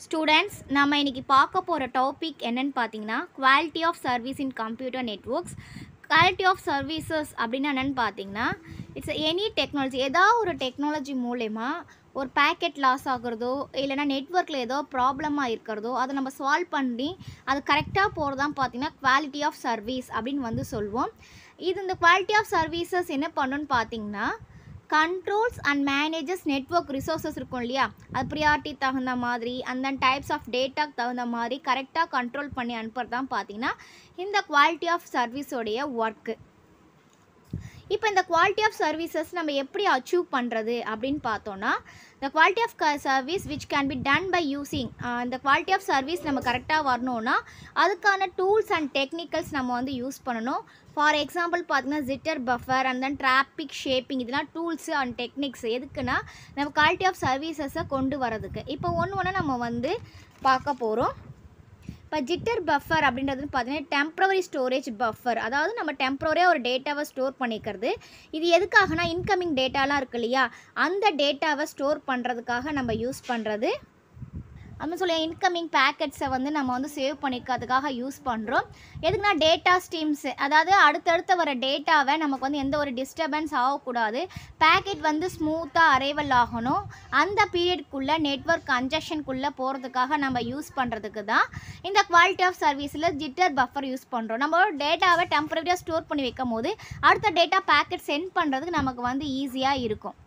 Students நம்ம இன்னைக்கு பார்க்க போகிற டாபிக் என்னன்னு பார்த்தீங்கன்னா quality of service in computer networks. Quality of services அப்படின்னு என்னென்னு பார்த்தீங்கன்னா இட்ஸ் எனி டெக்னாலஜி, ஏதாவது ஒரு டெக்னாலஜி மூலமா ஒரு பேக்கெட் லாஸ் ஆகிறதோ இல்லைனா நெட்வொர்க்கில் ஏதோ ப்ராப்ளமாக இருக்கிறதோ அதை நம்ம சால்வ் பண்ணி அது கரெக்டாக போகிறதான் பார்த்தீங்கன்னா குவாலிட்டி ஆஃப் சர்வீஸ் அப்படின்னு சொல்லுவோம். இந்த குவாலிட்டி ஆஃப் சர்வீசஸ் என்ன பண்ணுன்னு பார்த்தீங்கன்னா controls and manages network resources இருக்கும் இல்லையா, அது ப்ரியாரிட்டி தகுந்த மாதிரி அந்த டைப்ஸ் ஆஃப் டேட்டாக்கு தகுந்த மாதிரி கரெக்டாக கண்ட்ரோல் பண்ணி அனுப்புறது தான் பார்த்தீங்கன்னா இந்த குவாலிட்டி ஆஃப் சர்வீஸோடைய ஒர்க்கு. இப்போ இந்த குவாலிட்டி ஆஃப் சர்வீசஸ் நம்ம எப்படி அச்சீவ் பண்ணுறது அப்படின்னு பார்த்தோன்னா இந்த quality of service which can be done by using இந்த குவாலிட்டி ஆஃப் சர்வீஸ் நம்ம கரெக்டாக வரணும்னா அதுக்கான டூல்ஸ் அண்ட் டெக்னிக்கல்ஸ் நம்ம யூஸ் பண்ணணும். ஃபார் எக்ஸாம்பிள் பார்த்தீங்கன்னா jitter buffer and then traffic shaping, இதெல்லாம் டூல்ஸு அண்ட் டெக்னிக்ஸ் எதுக்குன்னா நம்ம குவாலிட்டி ஆஃப் சர்வீசஸை கொண்டு வரதுக்கு. இப்போ ஒன்று நம்ம பார்க்க போகிறோம். இப்போ ஜிட்டர் பஃபர் அப்படின்றது பார்த்தீங்கன்னா டெம்ப்ரவரி ஸ்டோரேஜ் பஃபர், அதாவது நம்ம டெம்ப்ரவரியாக ஒரு டேட்டாவை ஸ்டோர் பண்ணிக்கிறது. இது எதுக்காகனா இன்கமிங் டேட்டாலாம் இருக்கு இல்லையா, அந்த டேட்டாவை ஸ்டோர் பண்ணுறதுக்காக நம்ம யூஸ் பண்ணுறது. அப்படின்னு சொல்லி இன்கமிங் பேக்கெட்ஸை நம்ம சேவ் பண்ணிக்கிறதுக்காக யூஸ் பண்ணுறோம். எதுக்குன்னா டேட்டா ஸ்ட்ரீம்ஸு, அதாவது அடுத்தடுத்த வர டேட்டாவை நமக்கு எந்த ஒரு டிஸ்டர்பன்ஸ் ஆகக்கூடாது, பேக்கெட் ஸ்மூத்தாக அரைவல் ஆகணும். அந்த பீரியட்குள்ளே நெட்வொர்க் கன்ஜெஷனுக்குள்ளே போகிறதுக்காக நம்ம யூஸ் பண்ணுறதுக்கு தான் இந்த குவாலிட்டி ஆஃப் சர்வீஸில் ஜிட்டர் பஃபர் யூஸ் பண்ணுறோம். நம்ம டேட்டாவை டெம்பரரியாக ஸ்டோர் பண்ணி வைக்கும் போது அடுத்த டேட்டா பேக்கெட் சென்ட் பண்ணுறதுக்கு நமக்கு ஈஸியாக இருக்கும்.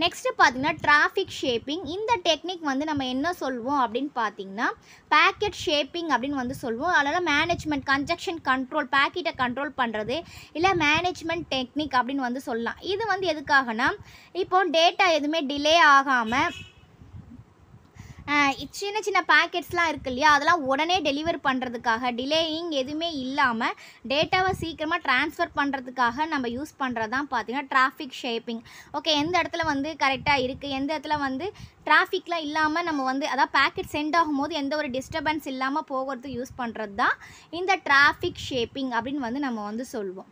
நெக்ஸ்ட்டு பார்த்தீங்கன்னா டிராஃபிக் ஷேப்பிங். இந்த டெக்னிக் நம்ம என்ன சொல்வோம் அப்படின்னு பார்த்தீங்கன்னா பேக்கெட் ஷேப்பிங் அப்படின்னு சொல்லுவோம். அதனால் மேனேஜ்மெண்ட் கன்ஜெக்ஷன் கண்ட்ரோல், பேக்கெட்டை கண்ட்ரோல் பண்ணுறது இல்லை மேனேஜ்மெண்ட் டெக்னிக் அப்படின்னு சொல்லலாம். இது எதுக்காகனா இப்போ டேட்டா எதுவுமே டிலே ஆகாமல் சின்ன சின்ன பேக்கெட்ஸ்லாம் இருக்குது இல்லையா, அதெல்லாம் உடனே டெலிவர் பண்ணுறதுக்காக டிலேயிங் எதுவுமே இல்லாமல் டேட்டாவை சீக்கிரமாக ட்ரான்ஸ்ஃபர் பண்ணுறதுக்காக நம்ம யூஸ் பண்ணுறது தான் பார்த்தீங்கன்னா டிராஃபிக் ஷேப்பிங். ஓகே, எந்த இடத்துல கரெக்டாக இருக்குது, எந்த இடத்துல டிராஃபிக்லாம் இல்லாமல் நம்ம அதாவது பேக்கெட் சென்ட் ஆகும்போது எந்த ஒரு டிஸ்டர்பன்ஸ் இல்லாமல் போகிறதுக்கு யூஸ் பண்ணுறது தான் இந்த டிராஃபிக் ஷேப்பிங் அப்படின்னு நம்ம சொல்லுவோம்.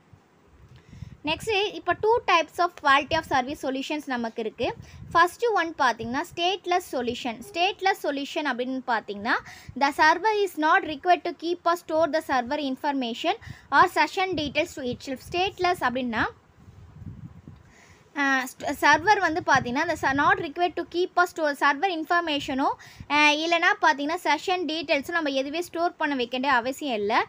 நெக்ஸ்ட்டு இப்போ 2 types of quality of service solutions நமக்கு இருக்குது. ஃபஸ்ட்டு ஒன் பார்த்தீங்கன்னா ஸ்டேட்லெஸ் சொல்யூஷன். ஸ்டேட்லெஸ் சொல்யூஷன் அப்படின்னு பார்த்தீங்கன்னா the server is not required to keep or store the server information or session details to itself. Stateless அப்படின்னா server பார்த்தீங்கன்னா இந்த not required to keep or store server இன்ஃபர்மேஷனோ இல்லைனா பார்த்தீங்கன்னா session டீட்டெயில்ஸும் நம்ம எதுவே ஸ்டோர் பண்ண வைக்க வேண்டிய அவசியம் இல்லை.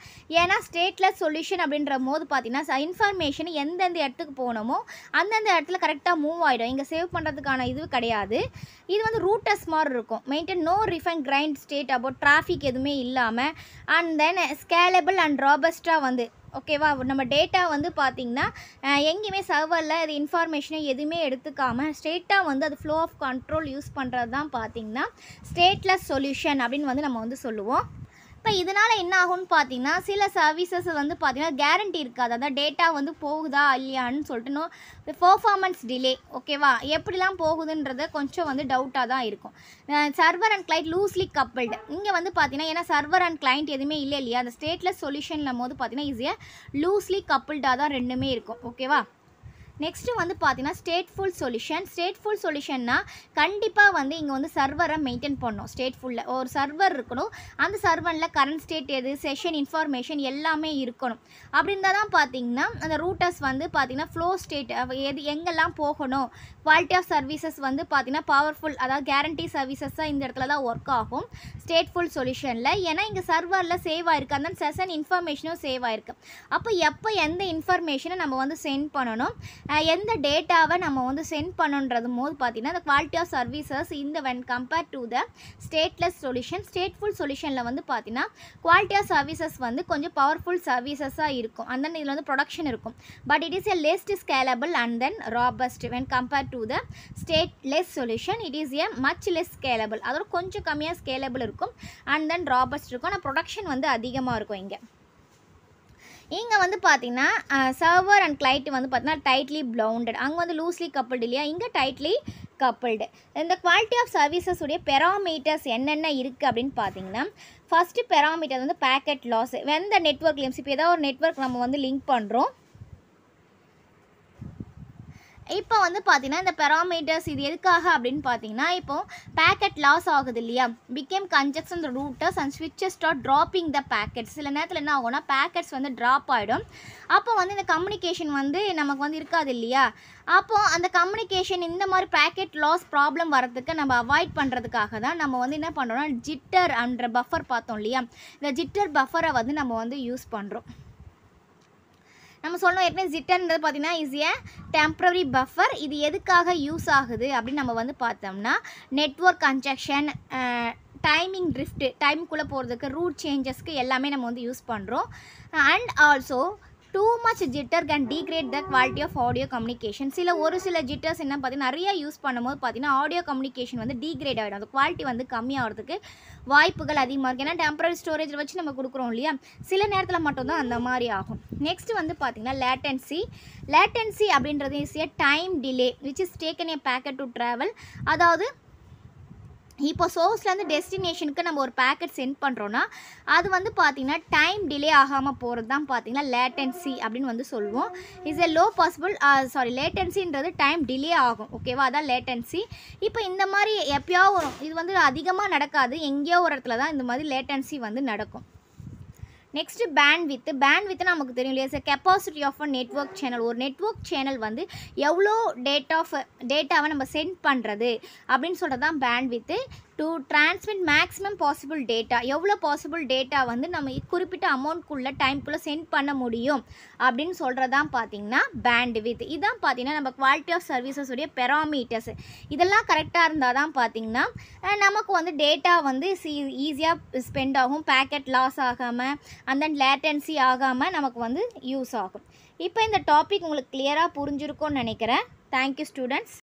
ஏன்னா ஸ்டேட்லெஸ் சொல்யூஷன் அப்படின்ற போது பார்த்தீங்கன்னா இன்ஃபர்மேஷன் எந்தெந்த இடத்துக்கு போகணுமோ அந்தந்த இடத்துல கரெக்டாக மூவ் ஆகிடும். இங்கே சேவ் பண்ணுறதுக்கான இது கிடையாது. இது ரூட்டர்ஸ் மாதிரி இருக்கும். Maintain no refine grained state about traffic எதுவுமே இல்லாமல் அண்ட் தென் ஸ்கேலபிள் அண்ட் ராபஸ்ட்டாக ஓகேவா. நம்ம டேட்டா பார்த்திங்கன்னா எங்கேயுமே சர்வரில் இது இன்ஃபர்மேஷனை எதுவுமே எடுத்துக்காமல் ஸ்ட்ரெயிட்டாக அது ஃப்ளோ ஆஃப் கண்ட்ரோல் யூஸ் பண்ணுறது தான் பார்த்திங்கன்னா ஸ்டேட்லெஸ் சொல்யூஷன் அப்படின்னு நம்ம சொல்லுவோம். இப்போ இதனால் என்ன ஆகும்னு பார்த்தீங்கன்னா சில சர்வீசஸ் பார்த்தீங்கன்னா கேரண்டி இருக்காது. அதாவது டேட்டா போகுதா இல்லையான்னு சொல்லிட்டு பெர்ஃபார்மன்ஸ் டிலே, ஓகேவா, எப்படிலாம் போகுதுன்றது கொஞ்சம் டவுட்டாக தான் இருக்கும். Server and client loosely coupled. இங்கே பார்த்தீங்கன்னா ஏன்னா சர்வர் அண்ட் கிளைண்ட் எதுவுமே இல்லை இல்லையா, அந்த ஸ்டேட்லெஸ் சொல்யூஷனில் பார்த்தீங்கன்னா ஈஸியாக லூஸ்லி கப்பிள்டாக தான் ரெண்டுமே இருக்கும், ஓகேவா. நெக்ஸ்ட்டு பார்த்தீங்கன்னா ஸ்டேட்ஃபுல் சொல்யூஷன். ஸ்டேட்ஃபுல் சொல்யூஷன்னா கண்டிப்பாக இங்கே சர்வரை மெயின்டைன் பண்ணணும். ஸ்டேட்ஃபுல்லில் ஒரு சர்வர் இருக்கணும், அந்த சர்வரில் கரண்ட் ஸ்டேட் எது, செஷன் இன்ஃபர்மேஷன் எல்லாமே இருக்கணும். அப்படி இருந்தால் தான் பார்த்தீங்கன்னா அந்த ரூட்டர்ஸ் பார்த்தீங்கன்னா ஃப்ளோ ஸ்டேட் எது எங்கெல்லாம் போகணும். குவாலிட்டி ஆஃப் சர்வீசஸ் பார்த்தீங்கன்னா பவர்ஃபுல், அதாவது கேரண்டி சர்வீசஸாக இந்த இடத்துல தான் ஒர்க் ஆகும் ஸ்டேட்ஃபுல் சொல்யூஷனில். ஏன்னா இங்கே சர்வரில் சேவ் ஆகிருக்கு, அந்த செஷன் இன்ஃபர்மேஷனும் சேவ் ஆகிருக்கு. அப்போ எப்போ எந்த இன்ஃபர்மேஷனை நம்ம சென்ட் பண்ணணும், எந்த டேட்டாவை நம்ம சென்ட் பண்ணுன்றது போது பார்த்தீங்கன்னா இந்த குவாலிட்டி ஆஃப் சர்வீசஸ் இந்த when compared to the stateless solution. Stateful சொல்யூஷனில் பார்த்தீங்கன்னா குவாலிட்டி ஆஃப் சர்வீசஸ் கொஞ்சம் பவர்ஃபுல் சர்வீசஸாக இருக்கும். அந்த இதில் ப்ரொடக்ஷன் இருக்கும். But it is a least scalable and then robust when compared to the stateless solution. It is a much less scalable, அதோட கொஞ்சம் கம்மியாக ஸ்கேலபிள் இருக்கும் அண்ட் தென் ராபஸ்ட் இருக்கும். ஆனால் ப்ரொடக்ஷன் அதிகமாக இருக்கும். இங்கே பார்த்தீங்கன்னா சர்வர் அண்ட் கிளைண்ட் பார்த்தீங்கன்னா டைட்லி பவுண்டட், அங்கே லூஸ்லி கப்பிள்டு இல்லையா, இங்கே டைட்லி கப்பிள்டு. இந்த குவாலிட்டி ஆஃப் சர்வீசஸ் உடைய பெராமீட்டர்ஸ் என்னென்ன இருக்குது அப்படின்னு பார்த்தீங்கன்னா ஃபஸ்ட்டு பெராமீட்டர் பேக்கெட் லாஸ். எந்த நெட்வொர்க் லிங்க்ஸ், இப்போ ஏதாவது ஒரு நெட்வொர்க் நம்ம லிங்க் பண்ணுறோம், இப்போ வந்து பார்த்தீங்கன்னா இந்த பெராமீட்டர்ஸ் இது எதுக்காக அப்படின்னு பார்த்தீங்கன்னா இப்போ பேக்கெட் லாஸ் ஆகுது இல்லையா, become congestion the routers and ஸ்விட்சஸ் ஸ்டார்ட் ட்ராப்பிங் த பேக்கெட்ஸ். சில நேரத்தில் என்ன ஆகும்னா பேக்கெட்ஸ் வந்து ட்ராப் ஆகிடும். அப்போ வந்து இந்த கம்யூனிகேஷன் வந்து நமக்கு வந்து இருக்காது இல்லையா. அப்போது அந்த கம்யூனிகேஷன் இந்த மாதிரி பேக்கெட் லாஸ் ப்ராப்ளம் வரதுக்கு நம்ம அவாய்ட் பண்ணுறதுக்காக தான் நம்ம வந்து என்ன பண்ணுறோம்னா ஜிட்டர் என்ற பஃபர் பார்த்தோம் இல்லையா, இந்த ஜிட்டர் பஃபரை வந்து நம்ம வந்து யூஸ் பண்ணுறோம். நம்ம சொல்லணும் ஏற்கனவே ஜிட்டர்ன்றது பார்த்தீங்கன்னா இஸ் ஏ டெம்ப்ரரி பஃபர். இது எதுக்காக யூஸ் ஆகுது அப்படின்னு நம்ம வந்து பார்த்தோம்னா நெட்வொர்க் கன்ஜெக்ஷன், டைமிங் ட்ரிஃப்ட்டு, டைமுக்குள்ளே போகிறதுக்கு, ரூட் சேஞ்சஸ்க்கு எல்லாமே நம்ம வந்து யூஸ் பண்ணுறோம். And also too much jitter can degrade the quality of audio communication. ஒரு சில ஜிட்டர்ஸ் என்ன பார்த்தீங்கன்னா நிறையா யூஸ் பண்ணும்போது பார்த்தீங்கன்னா ஆடியோ கம்யூனிகேஷன் வந்து டீக்ரேட் ஆகிடும், அந்த குவாலிட்டி வந்து கம்மியாகிறதுக்கு வாய்ப்புகள் அதிகமாக இருக்குது. ஏன்னா டெம்பரரி ஸ்டோரேஜில் வச்சு நம்ம கொடுக்குறோம் இல்லையா, சில நேரத்தில் மட்டும்தான் அந்த மாதிரி ஆகும். நெக்ஸ்ட் வந்து பார்த்திங்கன்னா லேட்டன்சி அப்படின்றது is a time delay which is taken A packet to travel. அதாவது இப்போ சோர்ஸ்லேருந்து டெஸ்டினேஷனுக்கு நம்ம ஒரு பேக்கெட் சென்ட் பண்ணுறோன்னா அது வந்து பார்த்திங்கன்னா டைம் டிலே ஆகாமல் போகிறது தான் பார்த்திங்கன்னா லேட்டன்சி அப்படின்னு வந்து சொல்லுவோம். இஸ் எ லோ பாசிபிள் லேட்டன்சின்றது டைம் டிலே ஆகும், ஓகேவா, அதான் லேட்டன்சி. இப்போ இந்த மாதிரி எப்போயோ வரும், இது வந்து அதிகமாக நடக்காது, எங்கேயோ ஒரு இடத்துல தான் இந்த மாதிரி லேட்டன்சி வந்து நடக்கும். நெக்ஸ்ட்டு பேண்ட்வித்து நமக்கு தெரியும் இல்லையா, capacity of a network channel. ஒரு நெட்வொர்க் சேனல் வந்து எவ்வளோ டேட்டாவை நம்ம சென்ட் பண்ணுறது அப்படின்னு சொல்கிறது தான் bandwidth. To transmit maximum possible data, எவ்வளோ பாசிபிள் டேட்டா வந்து நம்ம குறிப்பிட்ட அமௌண்ட்குள்ளே டைம்குள்ளே சென்ட் பண்ண முடியும் அப்படின்னு சொல்கிறது தான் பார்த்திங்கன்னா பேண்ட்வித். இதுதான் பார்த்திங்கன்னா நம்ம குவாலிட்டி ஆஃப் சர்வீசஸ் உடைய பெராமீட்டர்ஸ். இதெல்லாம் கரெக்டாக இருந்தால் தான் பார்த்திங்கன்னா நமக்கு வந்து டேட்டா வந்து ஈஸியாக ஸ்பெண்ட் ஆகும், பேக்கெட் லாஸ் ஆகாமல், அண்ட் தென் லேட்டன்சி ஆகாமல் நமக்கு வந்து யூஸ் ஆகும். இப்போ இந்த டாபிக் உங்களுக்கு கிளியராக புரிஞ்சிருக்கும்னு நினைக்கிறேன். Thank you students.